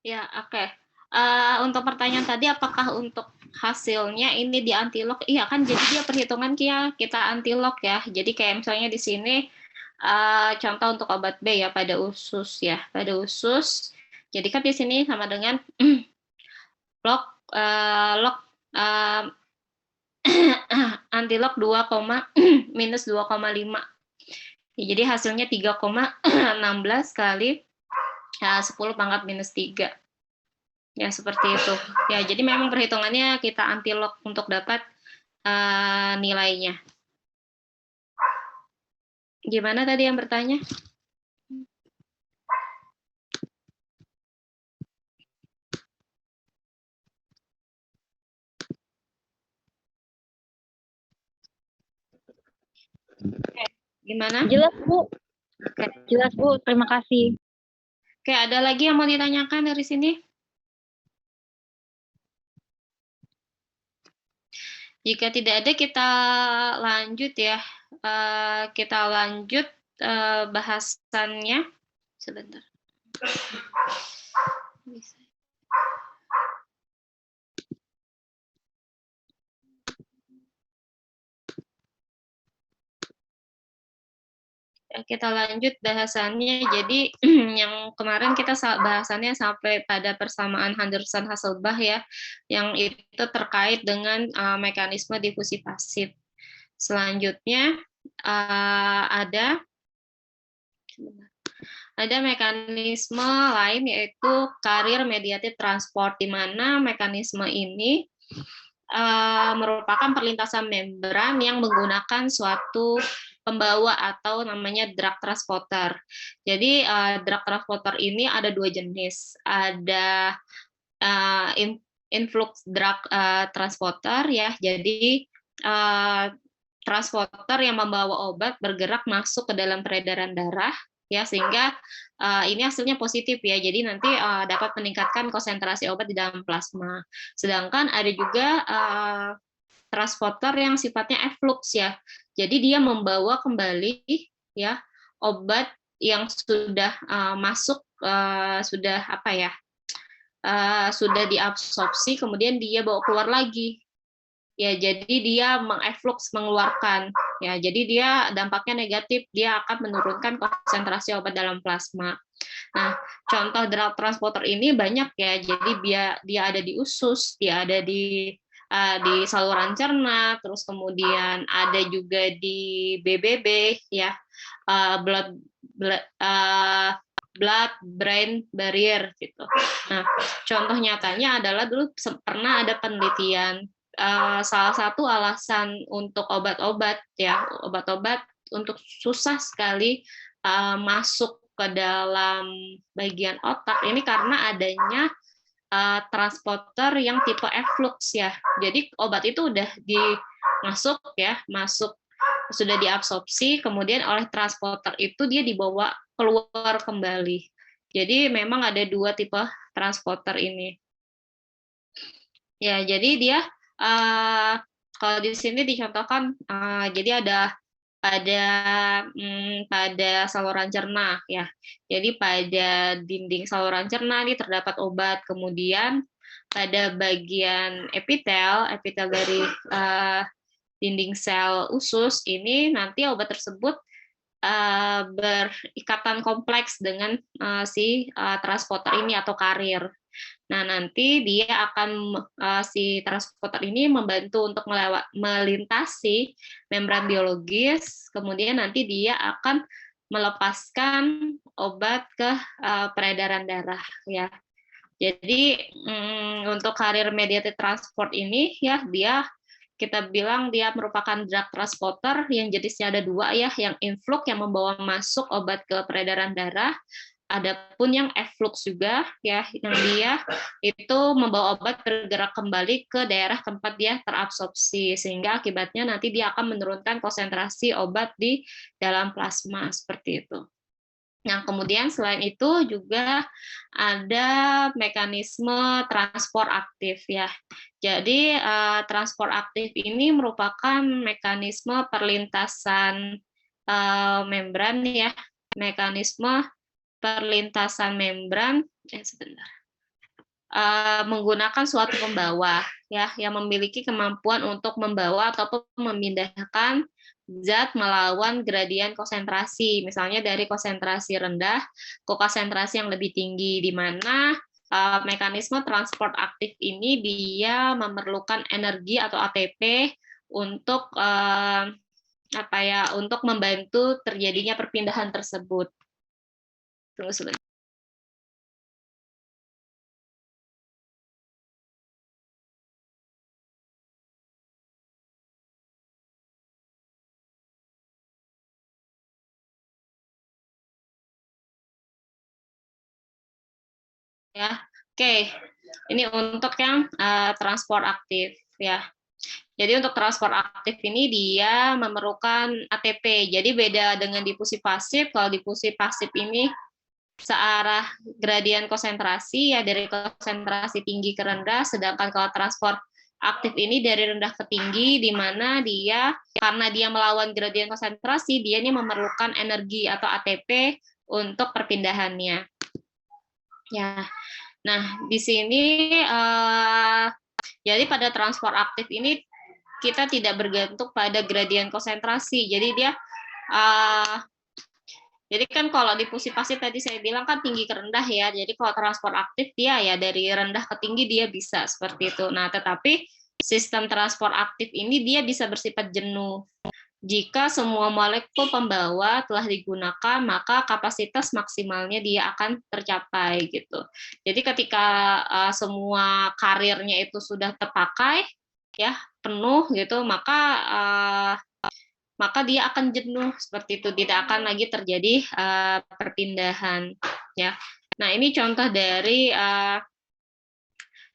Ya, oke. Untuk pertanyaan tadi, apakah untuk hasilnya ini di anti-lock? Iya kan, jadi dia perhitungan kita anti-lock ya. Jadi kayak misalnya di sini contoh untuk obat B ya pada usus ya, pada usus. Jadi kan di sini sama dengan lock lock anti-lock 2, minus 2,5. Ya, jadi hasilnya 3,16 kali 10 pangkat minus 3. Ya, seperti itu. Ya, jadi memang perhitungannya kita anti-lock untuk dapat nilainya. Gimana tadi yang bertanya? Gimana? Jelas, Bu. Oke. Jelas, Bu. Terima kasih. Oke, ada lagi yang mau ditanyakan dari sini? Jika tidak ada, kita lanjut ya. Kita lanjut bahasannya. Sebentar. Bisa. Kita lanjut bahasannya. Jadi yang kemarin kita bahasannya sampai pada persamaan Henderson-Hasselbalch ya, yang itu terkait dengan mekanisme difusi pasif. Selanjutnya ada mekanisme lain yaitu carrier mediated transport, di mana mekanisme ini merupakan perlintasan membran yang menggunakan suatu pembawa atau namanya drug transporter. Jadi drug transporter ini ada dua jenis, ada influx drug transporter ya, jadi transporter yang membawa obat bergerak masuk ke dalam peredaran darah ya, sehingga ini hasilnya positif ya, jadi nanti dapat meningkatkan konsentrasi obat di dalam plasma. Sedangkan ada juga transporter yang sifatnya efflux ya, jadi dia membawa kembali ya obat yang sudah masuk sudah apa ya sudah diabsorpsi, kemudian dia bawa keluar lagi ya, jadi dia mengefflux, mengeluarkan ya, jadi dia dampaknya negatif, dia akan menurunkan konsentrasi obat dalam plasma. Nah, contoh drug transporter ini banyak ya, jadi dia ada di usus, dia ada di saluran cerna, terus kemudian ada juga di BBB ya, blood brain barrier gitu. Nah, contoh nyatanya adalah dulu pernah ada penelitian, salah satu alasan untuk obat-obat ya, obat-obat untuk susah sekali masuk ke dalam bagian otak ini karena adanya transporter yang tipe efflux ya. Jadi obat itu udah masuk ya, sudah diabsorpsi, kemudian oleh transporter itu dia dibawa keluar kembali. Jadi memang ada dua tipe transporter ini. Ya, jadi dia kalau di sini dicontohkan, jadi ada pada saluran cerna ya. Jadi pada dinding saluran cerna ini terdapat obat, kemudian pada bagian epitel dari dinding sel usus ini nanti obat tersebut berikatan kompleks dengan si transporter ini atau karir. Nah, nanti dia akan si transporter ini membantu untuk melintasi membran biologis, kemudian nanti dia akan melepaskan obat ke peredaran darah ya. Jadi untuk karir mediated transport ini ya, kita bilang dia merupakan drug transporter yang jenisnya ada dua ya, yang influx yang membawa masuk obat ke peredaran darah, adapun yang efflux juga ya, yang dia itu membawa obat bergerak kembali ke daerah tempat dia terabsorpsi, sehingga akibatnya nanti dia akan menurunkan konsentrasi obat di dalam plasma seperti itu. Nah, kemudian selain itu juga ada mekanisme transport aktif ya. Jadi transport aktif ini merupakan mekanisme perlintasan membran ya, mekanisme perlintasan membran. Sebentar. menggunakan suatu pembawa ya yang memiliki kemampuan untuk membawa ataupun memindahkan zat melawan gradien konsentrasi, misalnya dari konsentrasi rendah ke konsentrasi yang lebih tinggi, di mana mekanisme transport aktif ini dia memerlukan energi atau ATP untuk untuk membantu terjadinya perpindahan tersebut. Tunggu sebentar. Ya, oke. Ini untuk yang transport aktif ya. Jadi untuk transport aktif ini dia memerlukan ATP. Jadi beda dengan difusi pasif. Kalau difusi pasif ini searah gradien konsentrasi ya, dari konsentrasi tinggi ke rendah, sedangkan kalau transport aktif ini dari rendah ke tinggi, di mana dia karena dia melawan gradien konsentrasi, dia ini memerlukan energi atau ATP untuk perpindahannya. Ya. Nah, di sini jadi pada transport aktif ini kita tidak bergantung pada gradien konsentrasi. Jadi dia jadi kan kalau difusi pasif tadi saya bilang kan tinggi ke rendah ya. Jadi kalau transport aktif dia ya dari rendah ke tinggi dia bisa seperti itu. Nah, tetapi sistem transport aktif ini dia bisa bersifat jenuh. Jika semua molekul pembawa telah digunakan, maka kapasitas maksimalnya dia akan tercapai gitu. Jadi ketika semua karirnya itu sudah terpakai, ya penuh gitu, maka dia akan jenuh seperti itu, tidak akan lagi terjadi perpindahan. Ya, nah ini contoh dari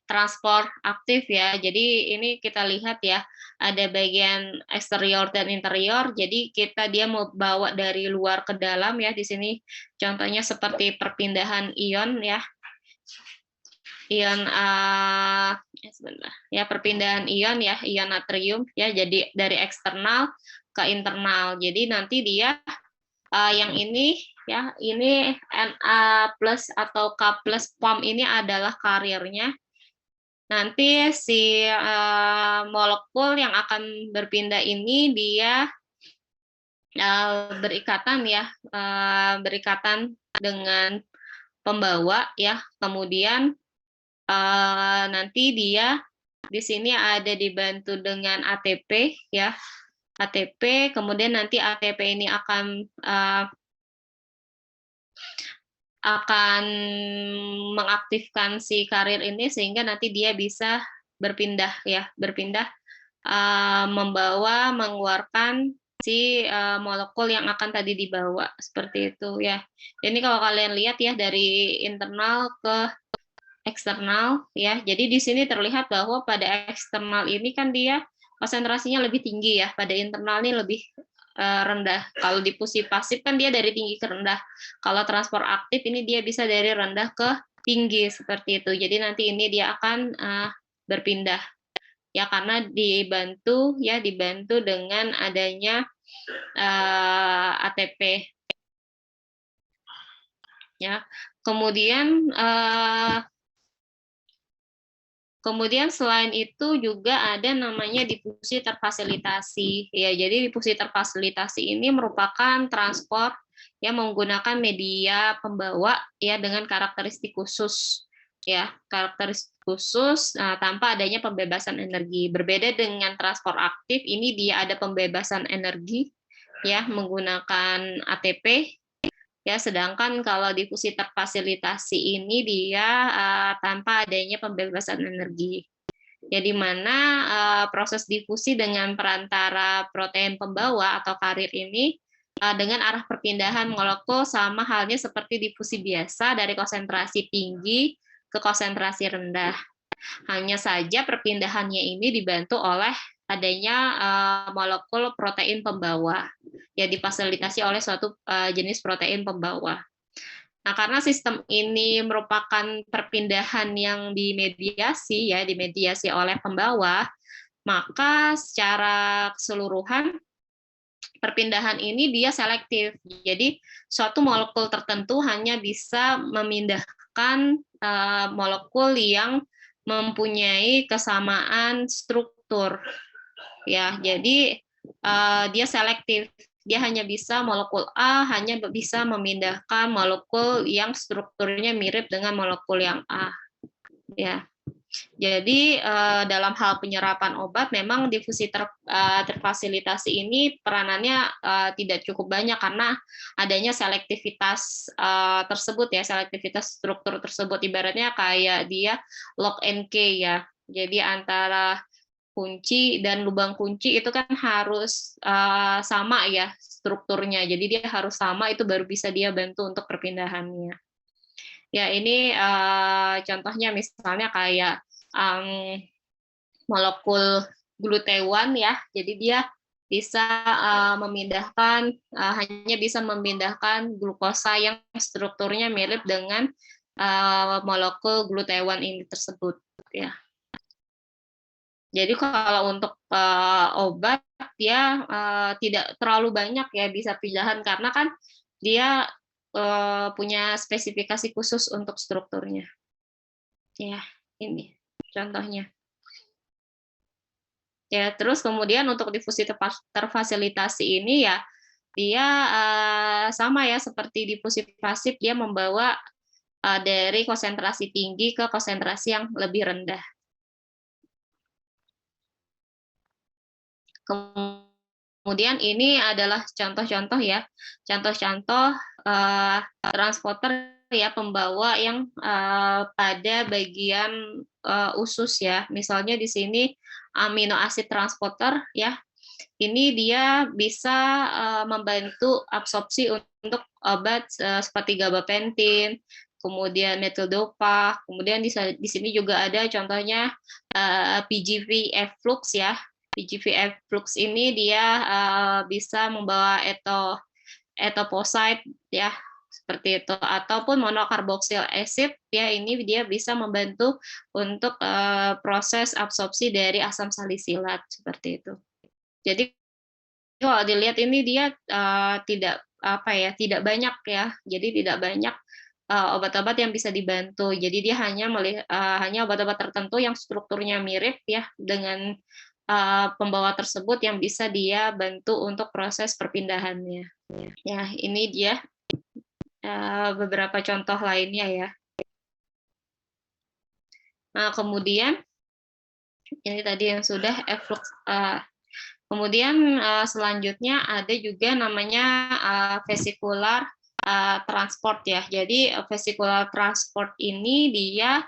transport aktif ya. Jadi ini kita lihat ya, ada bagian eksterior dan interior. Jadi dia mau bawa dari luar ke dalam ya. Di sini contohnya seperti perpindahan ion ya. Ion ya, perpindahan ion ya, ion natrium ya. Jadi dari eksternal ke internal. Jadi nanti dia yang ini ya, ini Na+ atau K+ pom ini adalah karirnya. Nanti si molekul yang akan berpindah ini dia berikatan ya, berikatan dengan pembawa ya. Kemudian nanti dia di sini ada dibantu dengan ATP ya, ATP. Kemudian nanti ATP ini akan mengaktifkan si karir ini sehingga nanti dia bisa berpindah ya, mengeluarkan si molekul yang akan tadi dibawa seperti itu ya. Ini kalau kalian lihat ya dari internal ke eksternal ya. Jadi di sini terlihat bahwa pada eksternal ini kan dia konsentrasinya lebih tinggi ya, pada internal ini lebih rendah. Kalau difusi pasif kan dia dari tinggi ke rendah. Kalau transport aktif ini dia bisa dari rendah ke tinggi seperti itu. Jadi nanti ini dia akan berpindah ya, karena dibantu dengan adanya ATP ya. Kemudian selain itu juga ada namanya difusi terfasilitasi ya. Jadi difusi terfasilitasi ini merupakan transport yang menggunakan media pembawa ya dengan karakteristik khusus ya, tanpa adanya pembebasan energi. Berbeda dengan transport aktif, ini dia ada pembebasan energi ya menggunakan ATP. Ya, sedangkan kalau difusi terfasilitasi ini dia tanpa adanya pembebasan energi. Ya, di mana proses difusi dengan perantara protein pembawa atau karir ini dengan arah perpindahan molekul sama halnya seperti difusi biasa dari konsentrasi tinggi ke konsentrasi rendah. Hanya saja perpindahannya ini dibantu oleh adanya molekul protein pembawa ya, difasilitasi oleh suatu jenis protein pembawa. Nah, karena sistem ini merupakan perpindahan yang dimediasi oleh pembawa, maka secara keseluruhan perpindahan ini dia selektif. Jadi suatu molekul tertentu hanya bisa memindahkan molekul yang mempunyai kesamaan struktur. Ya, jadi dia selektif. Dia hanya bisa molekul A hanya bisa memindahkan molekul yang strukturnya mirip dengan molekul yang A. Ya. Jadi dalam hal penyerapan obat memang difusi terfasilitasi ini peranannya tidak cukup banyak karena adanya selektivitas tersebut ya, selektivitas struktur tersebut, ibaratnya kayak dia lock and key ya. Jadi antara kunci dan lubang kunci itu kan harus sama ya strukturnya. Jadi dia harus sama, itu baru bisa dia bantu untuk perpindahannya. Ya, ini contohnya misalnya kayak molekul glutewan ya. Jadi dia bisa hanya bisa memindahkan glukosa yang strukturnya mirip dengan molekul glutewan ini tersebut ya. Jadi kalau untuk obat ya tidak terlalu banyak ya bisa pindahan karena kan dia punya spesifikasi khusus untuk strukturnya. Ya, ini contohnya. Ya, terus kemudian untuk difusi terfasilitasi ini ya dia sama ya seperti difusi pasif, dia membawa dari konsentrasi tinggi ke konsentrasi yang lebih rendah. Kemudian ini adalah contoh-contoh ya, contoh-contoh transporter ya, pembawa yang pada bagian usus ya. Misalnya di sini amino acid transporter ya. Ini dia bisa membantu absorpsi untuk obat seperti gabapentin, kemudian metildopa, kemudian di sini juga ada contohnya PGV efflux ya. PGV efflux ini dia bisa membawa etoposide ya, seperti itu, ataupun monocarboxyl acid ya, ini dia bisa membantu untuk proses absorpsi dari asam salisilat seperti itu. Jadi kalau dilihat ini dia tidak banyak ya, jadi tidak banyak obat-obat yang bisa dibantu. Jadi dia hanya obat-obat tertentu yang strukturnya mirip ya dengan pembawa tersebut yang bisa dia bantu untuk proses perpindahannya. Ya, ini dia beberapa contoh lainnya ya. Nah, kemudian ini tadi yang sudah efflux. Kemudian selanjutnya ada juga namanya vesicular transport ya. Jadi vesicular transport ini dia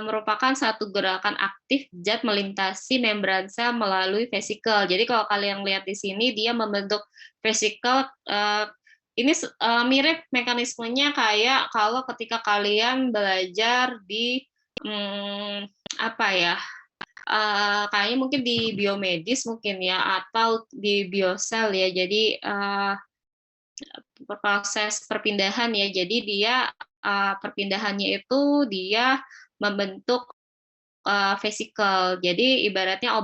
merupakan satu gerakan aktif zat melintasi membran sel melalui vesikel. Jadi kalau kalian lihat di sini dia membentuk vesikel, ini mirip mekanismenya kayak kalau ketika kalian belajar di apa ya, kayaknya mungkin di biomedis mungkin ya, atau di biosel ya. Jadi proses perpindahan ya. Jadi dia perpindahannya itu dia membentuk vesikel. Jadi ibaratnya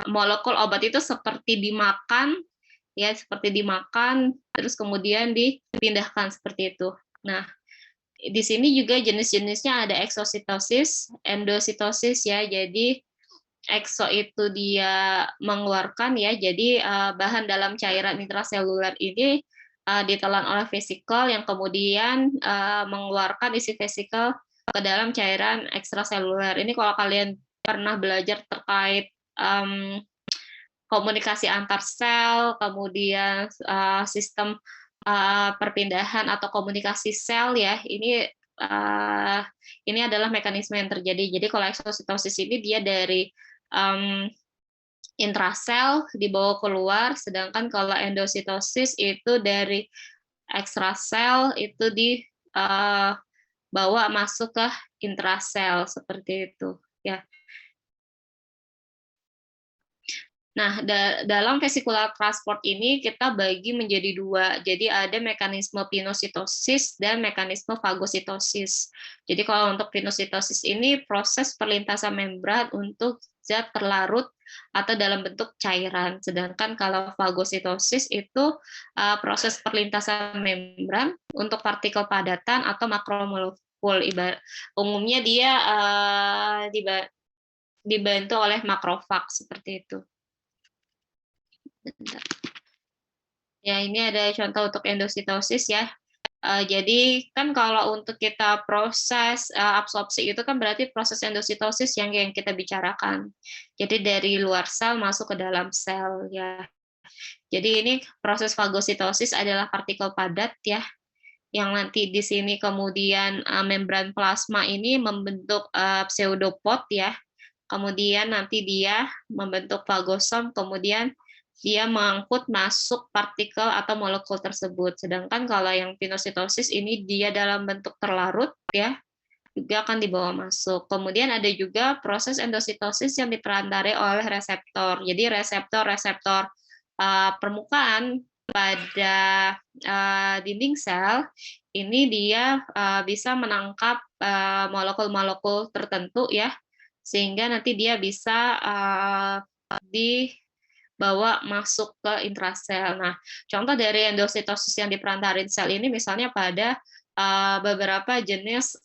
molekul obat itu seperti dimakan ya, seperti dimakan terus kemudian dipindahkan seperti itu. Nah, di sini juga jenis-jenisnya ada eksositosis, endositosis ya. Jadi ekso itu dia mengeluarkan ya, jadi bahan dalam cairan intraseluler ini ditelan oleh vesikel yang kemudian mengeluarkan isi vesikel ke dalam cairan ekstraseluler. Ini kalau kalian pernah belajar terkait komunikasi antar sel, kemudian sistem perpindahan atau komunikasi sel ya, ini adalah mekanisme yang terjadi. Jadi kalau eksositosis ini dia dari intrasel dibawa keluar, sedangkan kalau endositosis itu dari ekstrasel itu dibawa masuk ke intrasel seperti itu ya. Nah, dalam vesicular transport ini kita bagi menjadi dua. Jadi ada mekanisme pinositosis dan mekanisme fagositosis. Jadi kalau untuk pinositosis ini proses perlintasan membran untuk zat terlarut atau dalam bentuk cairan. Sedangkan kalau fagositosis itu proses perlintasan membran untuk partikel padatan atau molekul. Umumnya dia dibantu oleh makrofag seperti itu. Bentar. Ya, ini ada contoh untuk endositosis ya. Jadi kan kalau untuk kita proses absorpsi itu kan berarti proses endositosis yang kita bicarakan. Jadi dari luar sel masuk ke dalam sel ya. Jadi ini proses fagositosis adalah partikel padat ya, yang nanti di sini kemudian membran plasma ini membentuk pseudopod ya. Kemudian nanti dia membentuk fagosom, kemudian dia mengangkut masuk partikel atau molekul tersebut. Sedangkan kalau yang pinositosis ini dia dalam bentuk terlarut ya, juga akan dibawa masuk. Kemudian ada juga proses endositosis yang diperantarai oleh reseptor. Jadi reseptor-reseptor permukaan pada dinding sel ini dia bisa menangkap molekul-molekul tertentu ya, sehingga nanti dia bisa dibawa masuk ke intrasel. Nah, contoh dari endositosis yang diperantarin sel ini misalnya pada beberapa jenis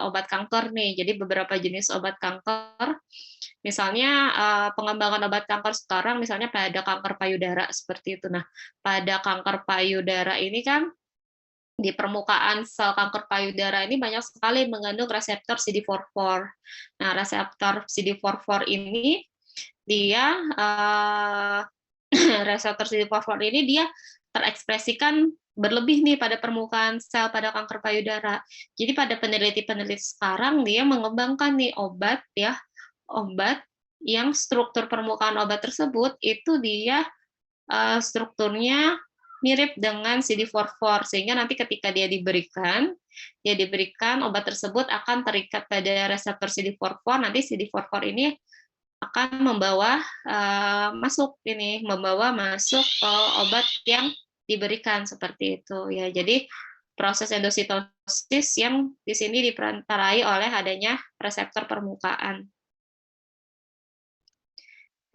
obat kanker nih. Jadi beberapa jenis obat kanker, misalnya pengembangan obat kanker sekarang misalnya pada kanker payudara seperti itu. Nah, pada kanker payudara ini kan di permukaan sel kanker payudara ini banyak sekali mengandung reseptor CD44. Nah, reseptor CD44 ini dia reseptor CD44 ini dia terekspresikan berlebih nih pada permukaan sel pada kanker payudara. Jadi pada peneliti-peneliti sekarang dia mengembangkan nih obat ya, obat yang struktur permukaan obat tersebut itu dia strukturnya mirip dengan CD44 sehingga nanti ketika dia diberikan obat tersebut akan terikat pada reseptor CD44, nanti CD44 ini akan membawa masuk obat yang diberikan seperti itu ya. Jadi proses endositosis yang di sini diperantarai oleh adanya reseptor permukaan.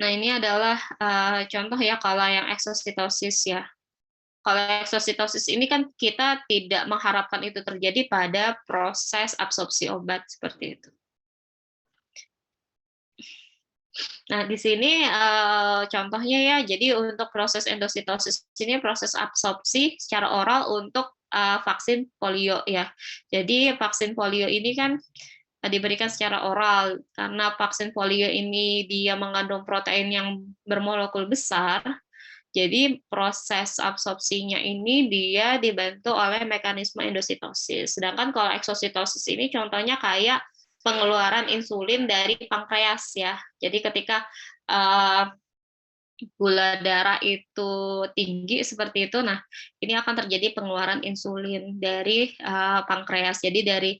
Nah, ini adalah contoh ya kalau yang eksositosis ya. Kalau eksositosis ini kan kita tidak mengharapkan itu terjadi pada proses absorpsi obat seperti itu. Nah, di sini contohnya ya, jadi untuk proses endositosis ini proses absorpsi secara oral untuk vaksin polio ya. Jadi vaksin polio ini kan diberikan secara oral karena vaksin polio ini dia mengandung protein yang bermolekul besar. Jadi proses absorpsinya ini dia dibantu oleh mekanisme endositosis. Sedangkan kalau eksositosis ini contohnya kayak pengeluaran insulin dari pankreas ya. Jadi ketika gula darah itu tinggi seperti itu, nah ini akan terjadi pengeluaran insulin dari pankreas. Jadi dari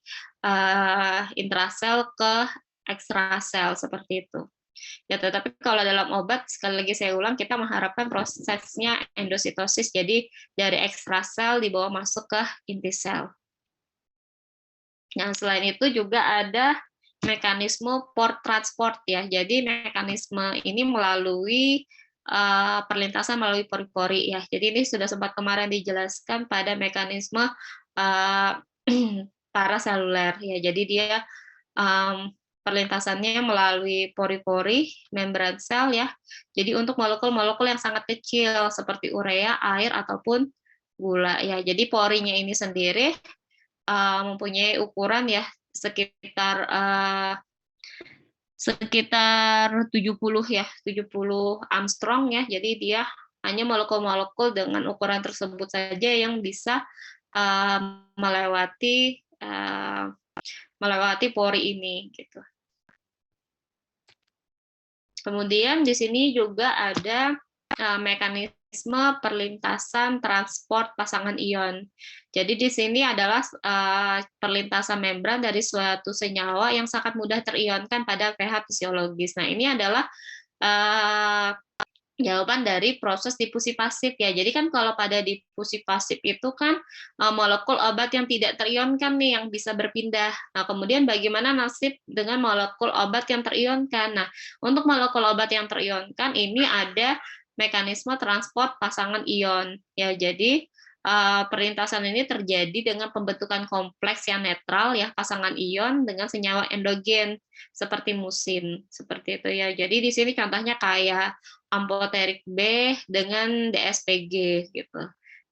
intrasel ke ekstrasel seperti itu. Ya, tetapi kalau dalam obat, sekali lagi saya ulang, kita mengharapkan prosesnya endositosis, jadi dari ekstrasel dibawa masuk ke inti sel. Nah, selain itu juga ada mekanisme port transport ya. Jadi mekanisme ini melalui perlintasan melalui pori-pori ya. Jadi ini sudah sempat kemarin dijelaskan pada mekanisme paraseluler ya. Jadi dia perlintasannya melalui pori-pori membran sel ya. Jadi untuk molekul-molekul yang sangat kecil seperti urea, air ataupun gula ya. Jadi porinya ini sendiri mempunyai ukuran ya sekitar 70 ya, 70 Armstrong ya. Jadi dia hanya molekul-molekul dengan ukuran tersebut saja yang bisa melewati pori ini gitu. Kemudian di sini juga ada mekanisme perlintasan transport pasangan ion. Jadi di sini adalah perlintasan membran dari suatu senyawa yang sangat mudah terionkan pada pH fisiologis. Nah, ini adalah jawaban dari proses difusi pasif ya. Jadi kan kalau pada difusi pasif itu kan molekul obat yang tidak terionkan nih yang bisa berpindah. Nah, kemudian bagaimana nasib dengan molekul obat yang terionkan? Nah, untuk molekul obat yang terionkan ini ada mekanisme transport pasangan ion ya. Jadi Perlintasan ini terjadi dengan pembentukan kompleks yang netral ya, pasangan ion dengan senyawa endogen seperti musin, seperti itu ya. Jadi di sini contohnya kayak amphoteric B dengan DSPG gitu.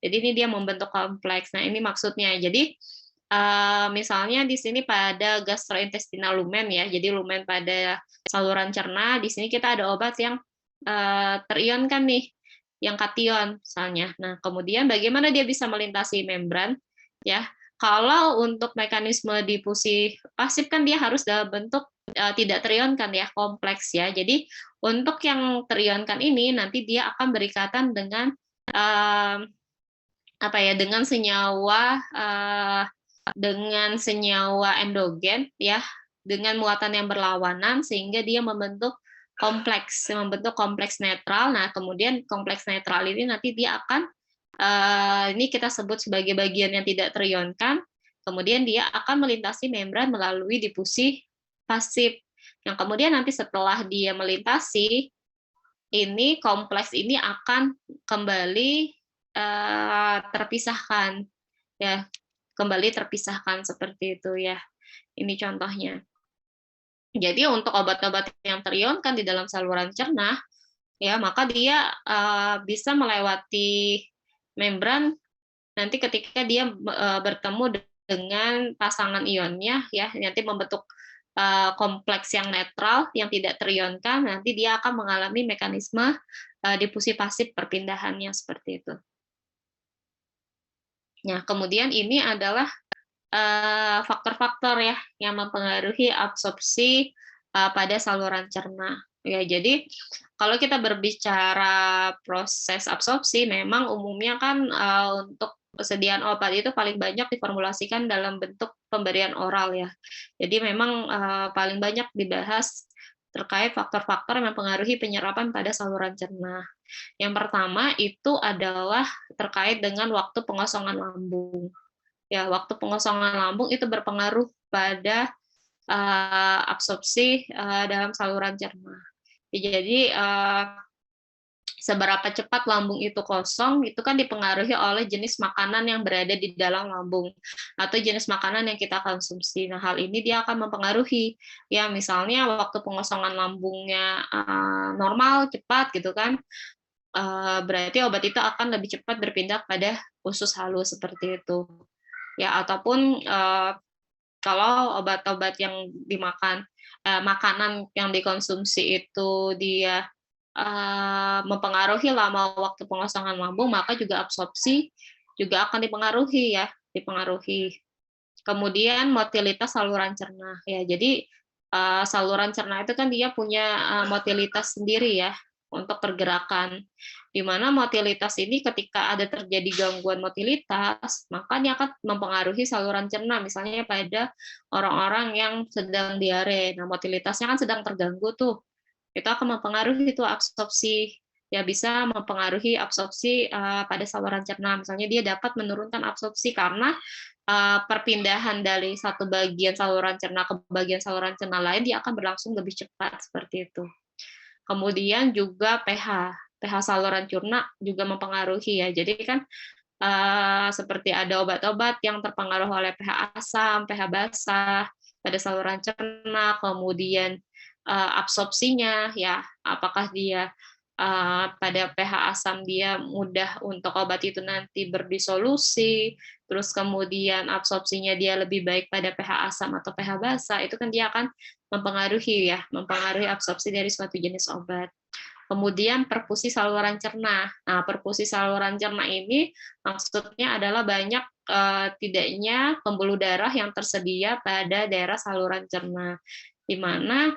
Jadi ini dia membentuk kompleks. Nah, ini maksudnya. Jadi misalnya di sini pada gastrointestinal lumen ya. Jadi lumen pada saluran cerna, di sini kita ada obat yang terionkan nih, yang kation misalnya. Nah, kemudian bagaimana dia bisa melintasi membran ya? Kalau untuk mekanisme difusi pasif kan dia harus dalam bentuk tidak terionkan ya, kompleks ya. Jadi untuk yang terionkan ini nanti dia akan berikatan dengan apa ya? Dengan senyawa endogen ya, dengan muatan yang berlawanan sehingga dia membentuk kompleks netral. Nah, kemudian kompleks netral ini nanti dia akan ini kita sebut sebagai bagian yang tidak terionkan. Kemudian dia akan melintasi membran melalui difusi pasif. Yang kemudian nanti setelah dia melintasi, ini kompleks ini akan kembali terpisahkan ya, kembali terpisahkan seperti itu ya. Ini contohnya. Jadi untuk obat-obat yang terionkan di dalam saluran cerna, ya maka dia bisa melewati membran nanti ketika dia bertemu dengan pasangan ionnya, ya nanti membentuk kompleks yang netral yang tidak terionkan, nanti dia akan mengalami mekanisme difusi pasif perpindahannya seperti itu. Nah, kemudian ini adalah faktor-faktor ya yang mempengaruhi absorpsi pada saluran cerna. Ya, jadi kalau kita berbicara proses absorpsi, memang umumnya kan untuk persediaan obat itu paling banyak diformulasikan dalam bentuk pemberian oral ya. Jadi memang paling banyak dibahas terkait faktor-faktor yang mempengaruhi penyerapan pada saluran cerna. Yang pertama itu adalah terkait dengan waktu pengosongan lambung. Ya, waktu pengosongan lambung itu berpengaruh pada absorpsi dalam saluran cerna. Jadi seberapa cepat lambung itu kosong itu kan dipengaruhi oleh jenis makanan yang berada di dalam lambung atau jenis makanan yang kita konsumsi. Nah, hal ini dia akan mempengaruhi ya, misalnya waktu pengosongan lambungnya normal cepat gitu kan, berarti obat itu akan lebih cepat berpindah pada usus halus seperti itu. Ya, ataupun kalau obat-obat yang dimakan, makanan yang dikonsumsi itu dia mempengaruhi lama waktu pengosongan lambung, maka juga absorpsi juga akan dipengaruhi ya, dipengaruhi. Kemudian motilitas saluran cerna ya, jadi saluran cerna itu kan dia punya motilitas sendiri ya untuk pergerakan, di mana motilitas ini ketika ada terjadi gangguan motilitas, maka dia akan mempengaruhi saluran cerna, misalnya pada orang-orang yang sedang diare. Nah, motilitasnya kan sedang terganggu tuh, itu akan mempengaruhi itu absorpsi, ya bisa mempengaruhi absorpsi pada saluran cerna. Misalnya dia dapat menurunkan absorpsi karena perpindahan dari satu bagian saluran cerna ke bagian saluran cerna lain dia akan berlangsung lebih cepat seperti itu. Kemudian juga pH saluran cerna juga mempengaruhi ya. Jadi kan seperti ada obat-obat yang terpengaruh oleh pH asam, pH basah pada saluran cerna, kemudian absorpsinya ya, apakah dia pada pH asam dia mudah untuk obat itu nanti berdisolusi, terus kemudian absorpsinya dia lebih baik pada pH asam atau pH basah, itu kan dia akan mempengaruhi absorpsi dari suatu jenis obat. Kemudian perfusi saluran cerna. Nah, perfusi saluran cerna ini maksudnya adalah banyak tidaknya pembuluh darah yang tersedia pada daerah saluran cerna, di mana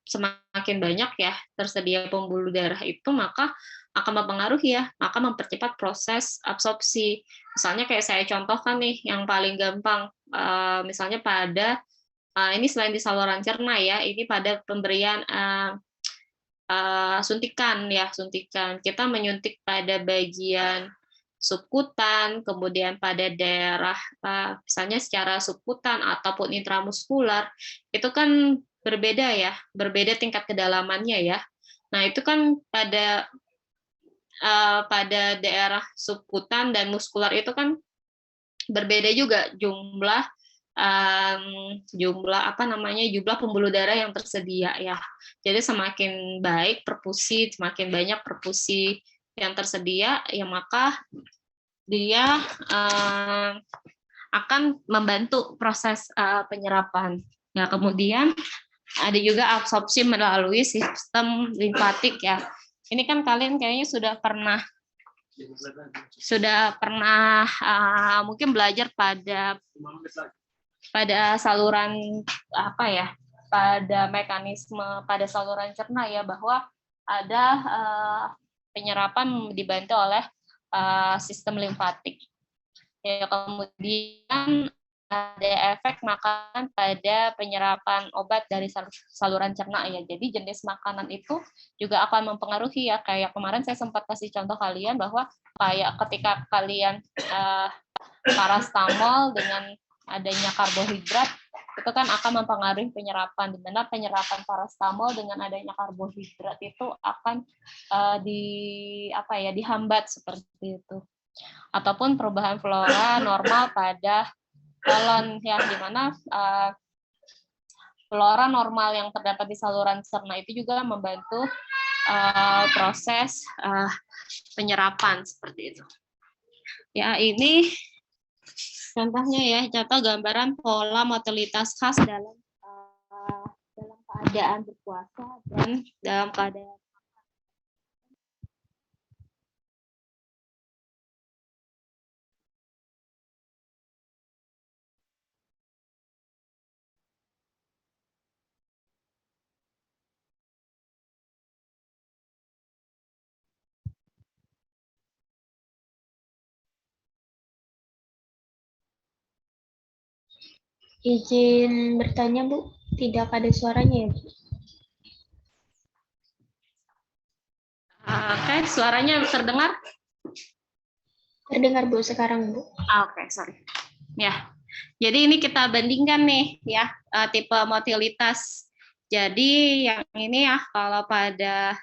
semakin banyak ya tersedia pembuluh darah itu, maka akan mempengaruhi ya, maka mempercepat proses absorpsi. Misalnya kayak saya contohkan nih, yang paling gampang, misalnya pada ini selain di saluran cerna ya, ini pada pemberian suntikan ya, suntikan. Kita menyuntik pada bagian subkutan, kemudian pada daerah misalnya secara subkutan ataupun intramuskular, itu kan berbeda ya, berbeda tingkat kedalamannya ya. Nah, itu kan pada pada daerah subkutan dan muskular itu kan berbeda juga jumlah jumlah pembuluh darah yang tersedia ya. Jadi semakin baik perfusi, semakin banyak perfusi yang tersedia, ya maka dia akan membantu proses penyerapan. Nah, kemudian ada juga absorpsi melalui sistem limfatik ya. Ini kan kalian kayaknya sudah pernah mungkin belajar pada saluran apa ya, pada mekanisme pada saluran cerna ya, bahwa ada penyerapan dibantu oleh sistem limfatik. Ya, kemudian ada efek makanan pada penyerapan obat dari saluran cerna ya. Jadi jenis makanan itu juga akan mempengaruhi ya. Kayak kemarin saya sempat kasih contoh kalian bahwa kayak ketika kalian parastamol dengan adanya karbohidrat itu kan akan mempengaruhi penyerapan, di mana penyerapan parastamol dengan adanya karbohidrat itu akan dihambat seperti itu. Ataupun perubahan flora normal pada kolon ya, di mana flora normal yang terdapat di saluran cerna itu juga membantu proses penyerapan seperti itu. Ya, ini contohnya ya, contoh gambaran pola motilitas khas dalam keadaan berpuasa dan dalam keadaan Izin bertanya, Bu. Tidak ada suaranya ya, Bu? Oke, suaranya terdengar? Terdengar, Bu, sekarang, Bu. Oke, sorry. Ya, jadi ini kita bandingkan nih ya, tipe motilitas. Jadi yang ini ya, kalau pada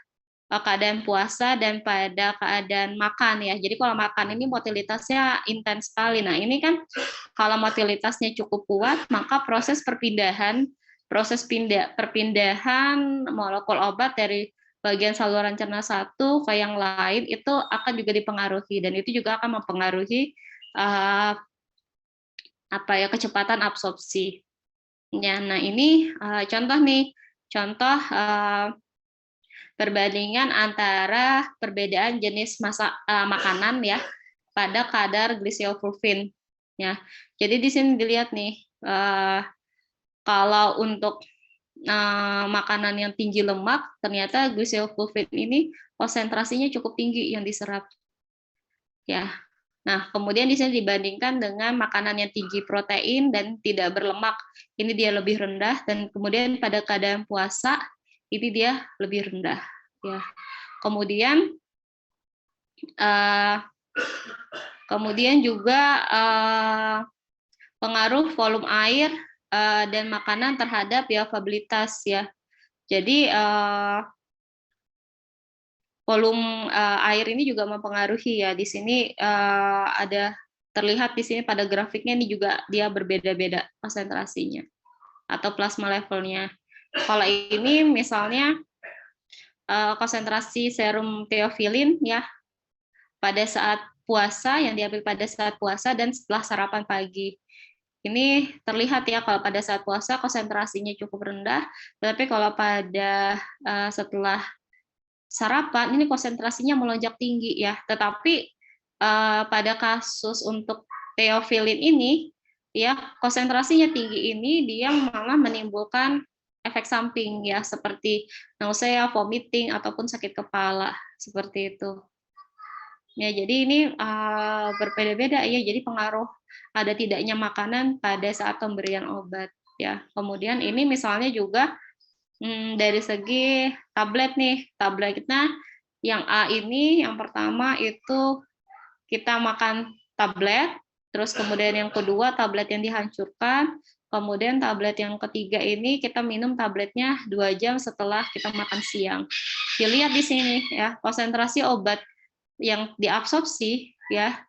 keadaan puasa dan pada keadaan makan ya. Jadi kalau makan ini motilitasnya intens sekali. Nah, ini kan kalau motilitasnya cukup kuat, maka proses perpindahan molekul obat dari bagian saluran cerna satu ke yang lain itu akan juga dipengaruhi, dan itu juga akan mempengaruhi kecepatan absorpsi. Ya, nah ini contoh perbandingan antara perbedaan jenis makanan ya pada kadar gliseofulvin ya. Jadi di sini dilihat nih, kalau untuk makanan yang tinggi lemak, ternyata gliseofulvin ini konsentrasinya cukup tinggi yang diserap ya. Nah, kemudian di sini dibandingkan dengan makanan yang tinggi protein dan tidak berlemak, ini dia lebih rendah, dan kemudian pada keadaan puasa ini dia lebih rendah ya. Kemudian juga pengaruh volume air dan makanan terhadap biofabilitas ya. Jadi volume air ini juga mempengaruhi ya. Di sini ada terlihat di sini pada grafiknya ini juga dia berbeda-beda konsentrasinya atau plasma levelnya. Kalau ini misalnya konsentrasi serum teofilin ya pada saat puasa, yang diambil pada saat puasa dan setelah sarapan pagi. Ini terlihat ya, kalau pada saat puasa konsentrasinya cukup rendah, tapi kalau pada setelah sarapan ini konsentrasinya melonjak tinggi ya. Tetapi pada kasus untuk teofilin ini ya, konsentrasinya tinggi ini dia malah menimbulkan efek samping ya, seperti nausea, vomiting ataupun sakit kepala seperti itu. Ya, jadi ini berbeda-beda ya. Jadi pengaruh ada tidaknya makanan pada saat pemberian obat ya. Kemudian ini misalnya juga dari segi tablet nih, tabletnya yang A ini yang pertama itu kita makan tablet, terus kemudian yang kedua tablet yang dihancurkan, kemudian tablet yang ketiga ini kita minum tabletnya 2 jam setelah kita makan siang. Dilihat di sini ya, konsentrasi obat yang diabsorpsi ya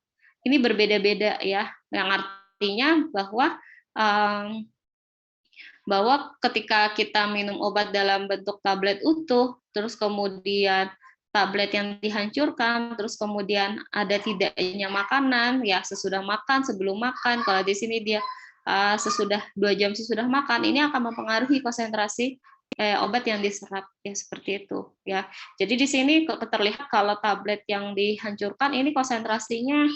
ini berbeda-beda ya, yang artinya bahwa ketika kita minum obat dalam bentuk tablet utuh, terus kemudian tablet yang dihancurkan, terus kemudian ada tidaknya makanan, ya sesudah makan, sebelum makan, kalau di sini dia sesudah 2 jam sesudah makan, ini akan mempengaruhi konsentrasi obat yang diserap, ya seperti itu ya. Jadi di sini terlihat kalau tablet yang dihancurkan ini konsentrasinya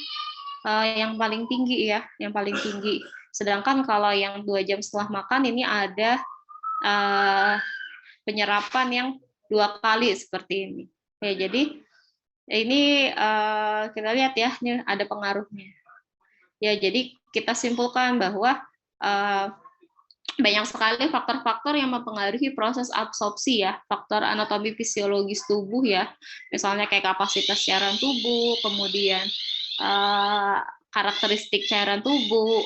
yang paling tinggi ya, yang paling tinggi. Sedangkan kalau yang 2 jam setelah makan ini ada penyerapan yang 2 kali seperti ini. Ya, jadi ini kita lihat ya, ini ada pengaruhnya. Ya, jadi kita simpulkan bahwa banyak sekali faktor-faktor yang mempengaruhi proses absorpsi ya, faktor anatomi fisiologis tubuh ya, misalnya kayak kapasitas cairan tubuh, kemudian karakteristik cairan tubuh,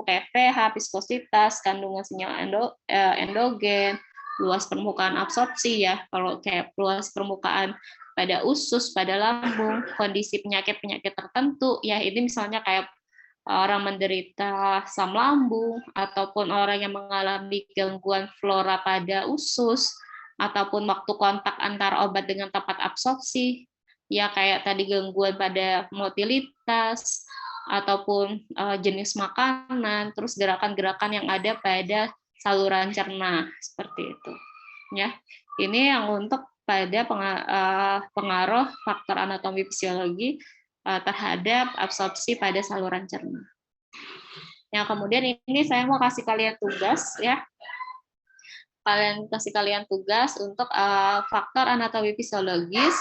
kayak pH, viskositas, kandungan sinyal endogen, luas permukaan absorpsi ya, kalau kayak luas permukaan pada usus, pada lambung, kondisi penyakit-penyakit tertentu ya, ini misalnya kayak orang menderita asam lambung, ataupun orang yang mengalami gangguan flora pada usus, ataupun waktu kontak antara obat dengan tempat absorpsi, ya kayak tadi gangguan pada motilitas, ataupun jenis makanan, terus gerakan-gerakan yang ada pada saluran cerna, seperti itu. Ya, ini yang untuk pada pengaruh faktor anatomi fisiologi terhadap absorpsi pada saluran cerna. Yang kemudian ini saya mau kasih kalian tugas ya. Kalian tugas untuk faktor anatomi fisiologis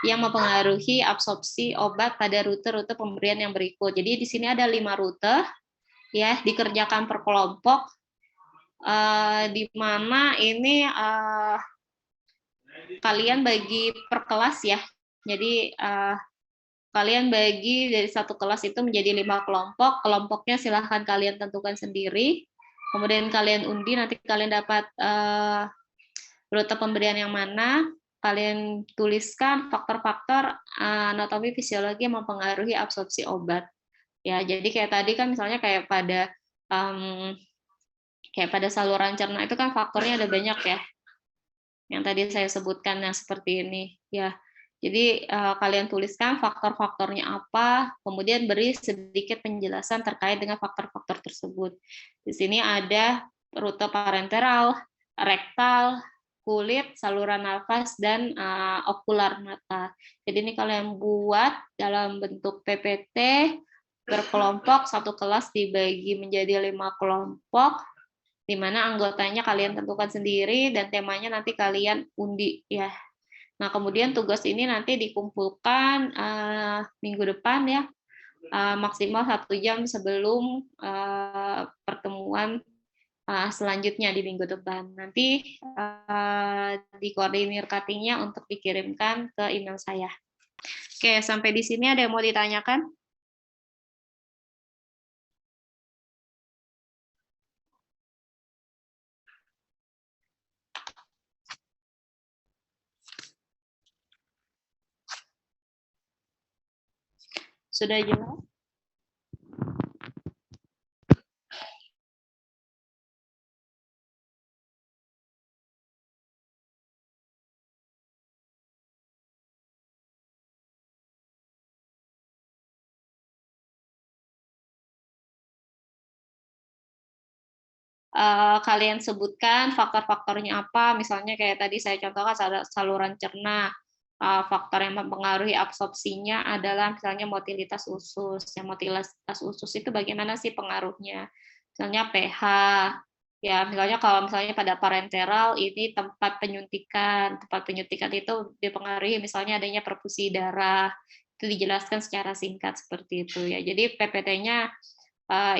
yang mempengaruhi absorpsi obat pada rute-rute pemberian yang berikut. Jadi di sini ada 5 rute ya, dikerjakan per kelompok di mana ini kalian bagi per kelas ya. Jadi kalian bagi dari satu kelas itu menjadi 5 kelompok. Kelompoknya silahkan kalian tentukan sendiri. Kemudian kalian undi, nanti kalian dapat rute pemberian yang mana. Kalian tuliskan faktor-faktor anatomi fisiologi yang mempengaruhi absorpsi obat. Ya, jadi kayak tadi kan misalnya kayak pada saluran cerna itu kan faktornya ada banyak ya. Yang tadi saya sebutkan yang seperti ini ya. Jadi kalian tuliskan faktor-faktornya apa, kemudian beri sedikit penjelasan terkait dengan faktor-faktor tersebut. Di sini ada rute parenteral, rektal, kulit, saluran nafas, dan okular mata. Jadi ini kalian buat dalam bentuk PPT berkelompok, satu kelas dibagi menjadi 5 kelompok, di mana anggotanya kalian tentukan sendiri dan temanya nanti kalian undi ya. Nah, kemudian tugas ini nanti dikumpulkan minggu depan ya, maksimal 1 jam sebelum pertemuan selanjutnya di minggu depan. Nanti dikoordinir cutting-nya untuk dikirimkan ke email saya. Oke, sampai di sini ada yang mau ditanyakan? Sudah jelas? Kalian sebutkan faktor-faktornya apa, misalnya kayak tadi saya contohkan saluran cerna, faktor yang mempengaruhi absorpsinya adalah misalnya motilitas usus. Yang motilitas usus itu bagaimana sih pengaruhnya? Misalnya pH, ya misalnya kalau misalnya pada parenteral ini tempat penyuntikan itu dipengaruhi misalnya adanya perfusi darah, itu dijelaskan secara singkat seperti itu ya. Jadi PPT-nya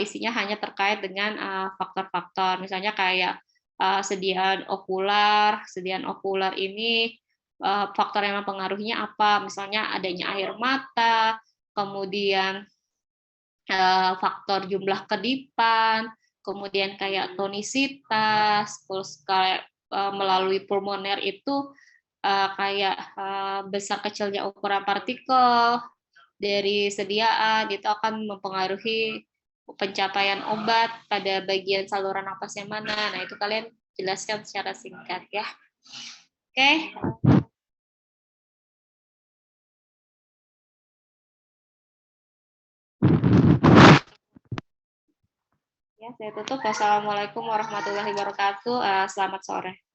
isinya hanya terkait dengan faktor-faktor, misalnya kayak sediaan okular ini faktor yang mempengaruhinya apa, misalnya adanya air mata, kemudian faktor jumlah kedipan, kemudian kayak tonisitas, terus kayak melalui pulmoner itu kayak besar kecilnya ukuran partikel dari sediaan itu akan mempengaruhi pencapaian obat pada bagian saluran napas yang mana. Nah, itu kalian jelaskan secara singkat ya. Oke. Ya, saya tutup. Wassalamualaikum warahmatullahi wabarakatuh. Selamat sore.